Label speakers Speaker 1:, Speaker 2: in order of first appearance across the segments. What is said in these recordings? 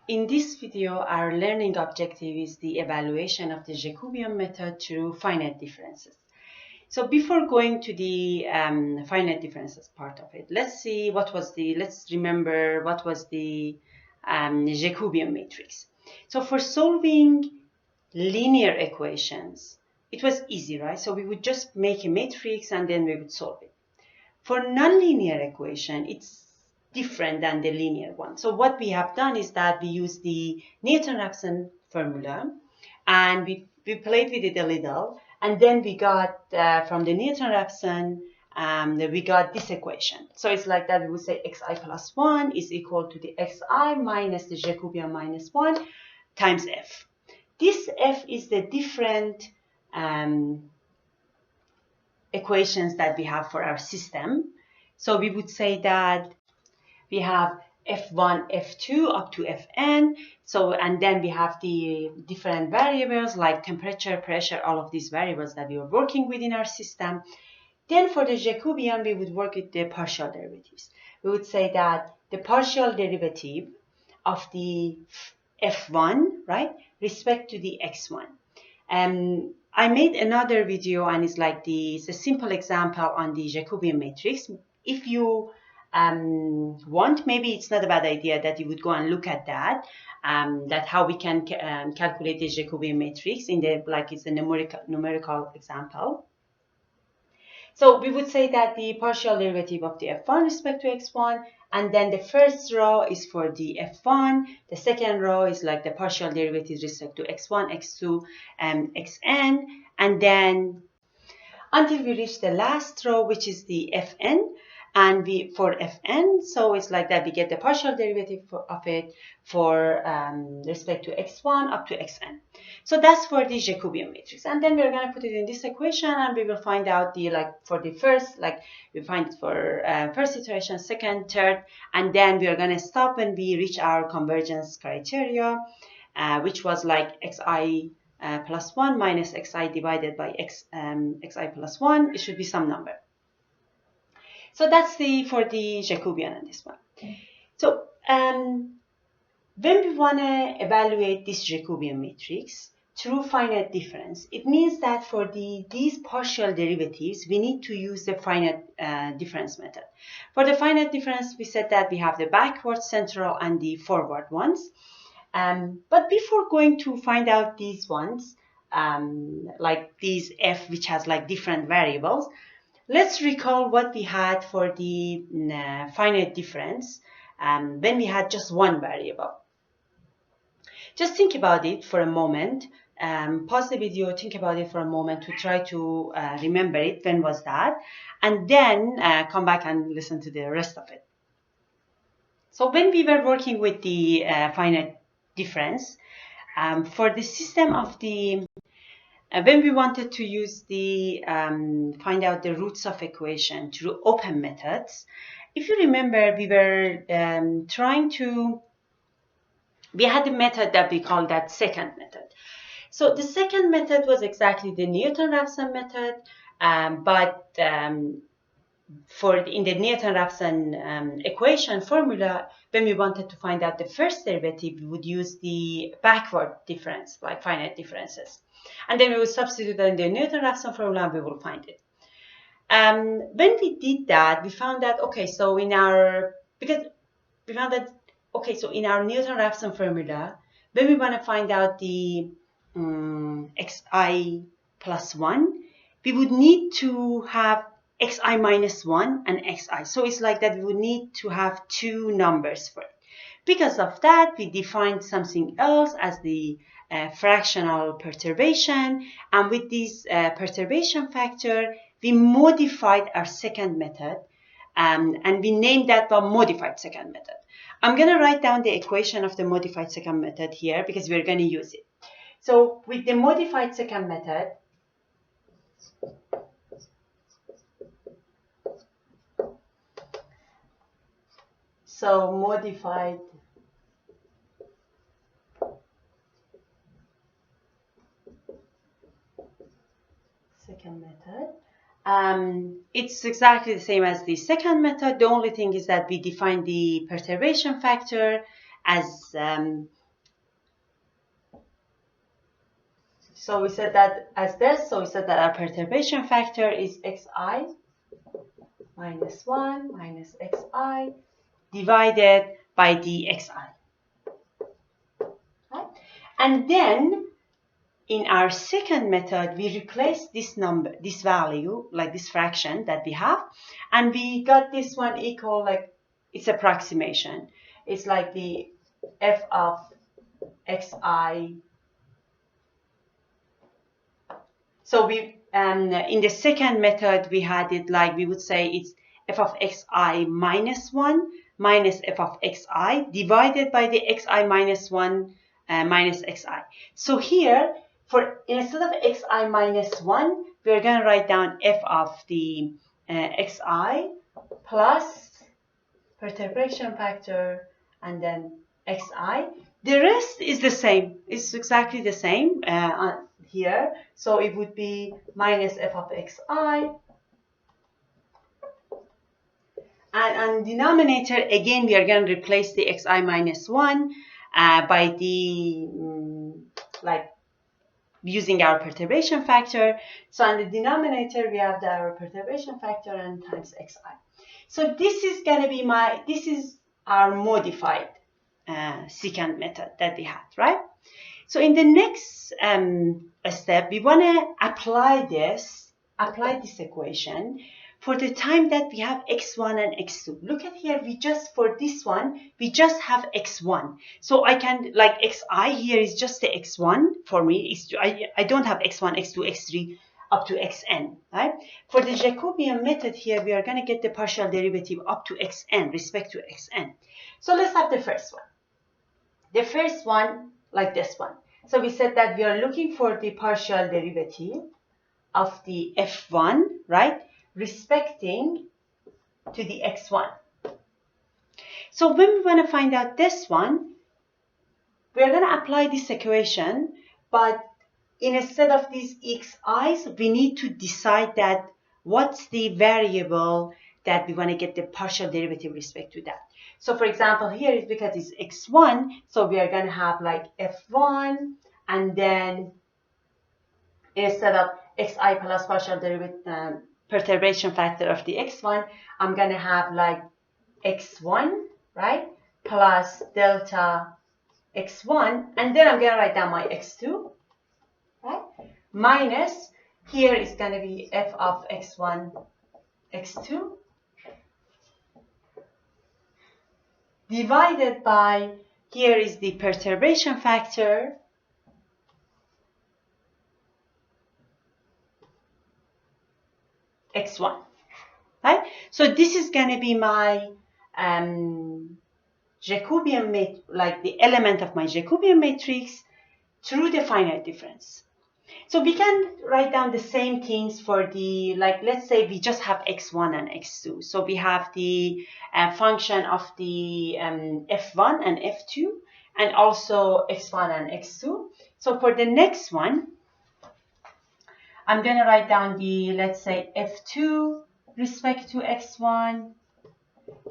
Speaker 1: In this video, our learning objective is the evaluation of the Jacobian method through finite differences. So before going to the finite differences part of it, let's remember what was the Jacobian matrix. So for solving linear equations, it was easy, right? So we would just make a matrix and then we would solve it. For nonlinear equation, it's different than the linear one. So what we have done is that we use the Newton-Raphson formula and we played with it a little, and then we got from the Newton-Raphson we got this equation. So it's like that we would say xi plus 1 is equal to the xi minus the Jacobian minus 1 times f. This f is the different equations that we have for our system. So we would say that we have f1, f2 up to fn. So, and then we have the different variables like temperature, pressure, all of these variables that we are working with in our system. Then for the Jacobian, we would work with the partial derivatives. We would say that the partial derivative of the f1, right, respect to the x1. I made another video and it's like it's a simple example on the Jacobian matrix. If you want, maybe it's not a bad idea that you would go and look at that, how we can calculate the Jacobian matrix in the, like it's a numerical example. So we would say that the partial derivative of the f1 respect to x1, and then the first row is for the f1, the second row is like the partial derivative respect to x1, x2, and xn, and then until we reach the last row, which is the fn, and for fn, so it's like that we get the partial derivative of it for respect to x1 up to xn. So that's for the Jacobian matrix, and then we're going to put it in this equation, and we will find out the for the first, we find it for first iteration, second, third, and then we are going to stop when we reach our convergence criteria, which was like xi plus 1 minus xi divided by xi plus 1. It should be some number. So that's for the Jacobian on this one. So when we want to evaluate this Jacobian matrix through finite difference, it means that for these partial derivatives, we need to use the finite difference method. For the finite difference, we said that we have the backward, central, and the forward ones. But before going to find out these ones, like these f, which has like different variables, let's recall what we had for the finite difference when we had just one variable. Just think about it for a moment. Pause the video, think about it for a moment to try to remember it. When was that? And then come back and listen to the rest of it. So when we were working with the finite difference, for the system of the when we wanted to use the find out the roots of equation through open methods, if you remember, we were we had a method that we called that second method. So the second method was exactly the Newton-Raphson method, but in the Newton-Raphson equation formula, when we wanted to find out the first derivative, we would use the backward difference, like finite differences. And then we would substitute in the Newton-Raphson formula and we will find it. When we did that, we found that, okay, so in our Newton-Raphson formula, when we want to find out the xi plus 1, we would need to have xi minus 1 and xi. So it's like that we would need to have two numbers for it. Because of that, we defined something else as the fractional perturbation. And with this perturbation factor, we modified our second method. And we named that one modified second method. I'm going to write down the equation of the modified second method here because we're going to use it. So with the modified second method, modified second method, it's exactly the same as the second method. The only thing is that we define the perturbation factor as so we said that as this. So we said that our perturbation factor is xi minus 1 minus xi divided by dxi. Right? And then in our second method, we replace this number, this value, like this fraction that we have, and we got this one equal, like it's approximation. It's like the f of xi. So we in the second method we had it like we would say it's f of xi minus 1 minus f of xi divided by the xi minus 1 minus xi. So here, for instead of xi minus 1, we're going to write down f of the xi plus perturbation factor and then xi. The rest is the same. It's exactly the same here. So it would be minus f of xi. And on denominator, again, we are going to replace the xi minus 1 by the, like, using our perturbation factor. So on the denominator, we have our perturbation factor and times xi. So this is going to be this is our modified secant method that we had, right? So in the next step, we want to apply this equation for the time that we have x1 and x2. Look at here, for this one, we just have x1. So I can, like xi here is just the x1 for me. I don't have x1, x2, x3 up to xn, right? For the Jacobian method here, we are going to get the partial derivative up to xn, respect to xn. So let's have the first one. The first one, like this one. So we said that we are looking for the partial derivative of the f1, right, respecting to the x1. So when we want to find out this one, we're going to apply this equation, but instead of these xi's, we need to decide that what's the variable that we want to get the partial derivative respect to that. So for example, here is because it's x1, so we are going to have like f1, and then instead of xi plus partial derivative perturbation factor of the x1, I'm going to have like x1, right, plus delta x1, and then I'm going to write down my x2, right, minus, here is going to be f of x1, x2, divided by, here is the perturbation factor, x1, right? So this is going to be my Jacobian, like the element of my Jacobian matrix through the finite difference. So we can write down the same things for the, like, let's say we just have x1 and x2. So we have the function of the f1 and f2, and also x1 and x2. So for the next one, I'm going to write down the, let's say, f2 respect to x1.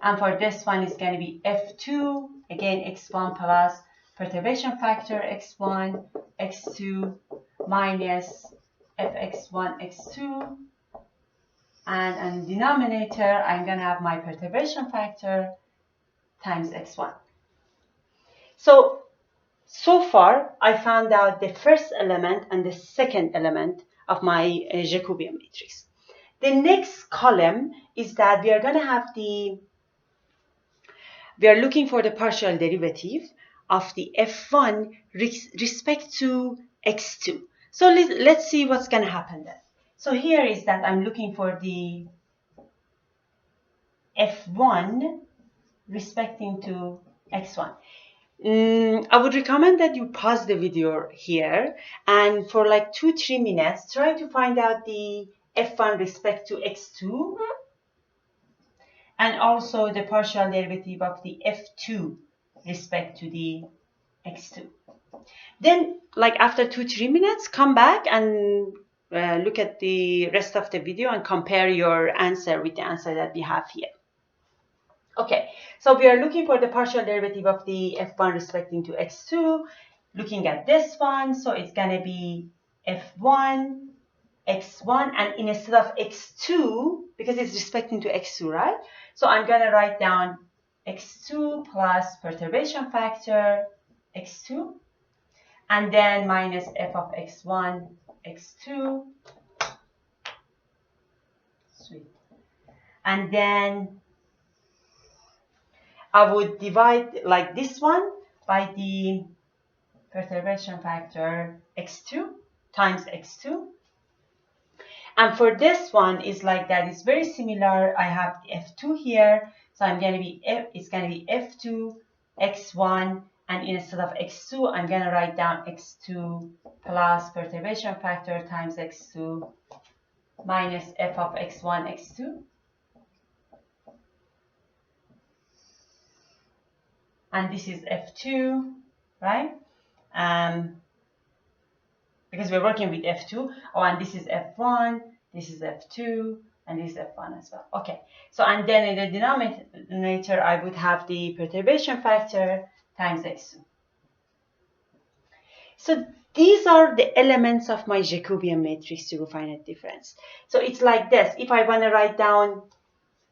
Speaker 1: And for this one, it's going to be f2, again, x1 plus perturbation factor x1, x2, minus fx1, x2. And on denominator, I'm going to have my perturbation factor times x1. So far, I found out the first element and the second element of my Jacobian matrix. The next column is that we are going to have we are looking for the partial derivative of the f1 respect to x2. So let's see what's going to happen then. So here is that I'm looking for the f1 respecting to x1. I would recommend that you pause the video here and for like 2-3 minutes try to find out the f1 respect to x2 and also the partial derivative of the f2 respect to the x2. Then, like after 2-3 minutes, come back and look at the rest of the video and compare your answer with the answer that we have here. Okay, so we are looking for the partial derivative of the f1 respecting to x2. Looking at this one, so it's going to be f1, x1, and instead of x2, because it's respecting to x2, right? So I'm going to write down x2 plus perturbation factor x2, and then minus f of x1, x2. Sweet. And then I would divide like this one by the perturbation factor x2 times x2. And for this one is like that. It's very similar. I have the f2 here, so I'm going to be it's going to be f2 x1, and instead of x2 I'm going to write down x2 plus perturbation factor times x2 minus f of x1 x2. And this is f2, right? Because we're working with f2. Oh, and this is f1, this is f2, and this is f1 as well. Okay, so and then in the denominator, I would have the perturbation factor times x2. So these are the elements of my Jacobian matrix through finite difference. So it's like this. If I want to write down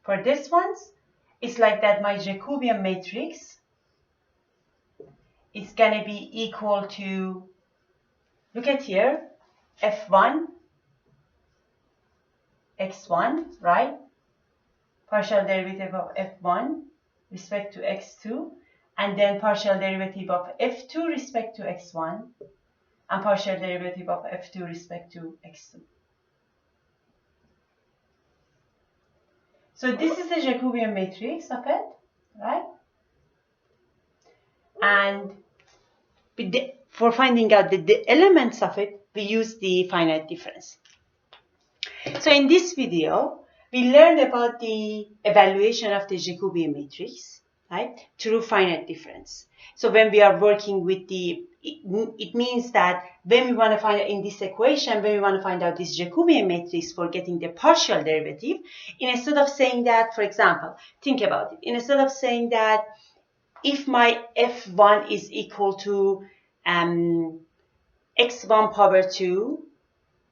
Speaker 1: for this ones, it's like that. My Jacobian matrix is going to be equal to, look at here, f1, x1, right? Partial derivative of f1 respect to x2, and then partial derivative of f2 respect to x1, and partial derivative of f2 respect to x2. So this is the Jacobian matrix of it, right? And for finding out the elements of it, we use the finite difference. So in this video, we learned about the evaluation of the Jacobian matrix, right, through finite difference. So when we are working with it means that when we want to find out in this equation, when we want to find out this Jacobian matrix for getting the partial derivative, instead of saying that, for example, think about it, instead of saying that if my f1 is equal to x1 power 2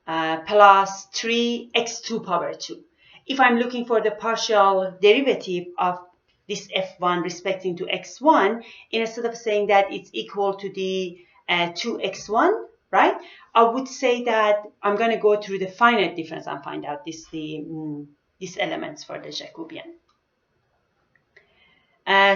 Speaker 1: plus 3x2 power 2. If I'm looking for the partial derivative of this f1 respecting to x1, instead of saying that it's equal to the 2x1, right? I would say that I'm going to go through the finite difference and find out these elements for the Jacobian.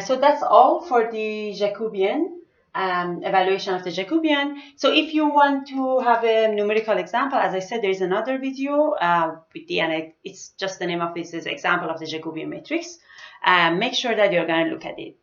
Speaker 1: So that's all for the Jacobian. Evaluation of the Jacobian. So if you want to have a numerical example, as I said, there is another video with it's just the name of this is example of the Jacobian matrix. Make sure that you're going to look at it.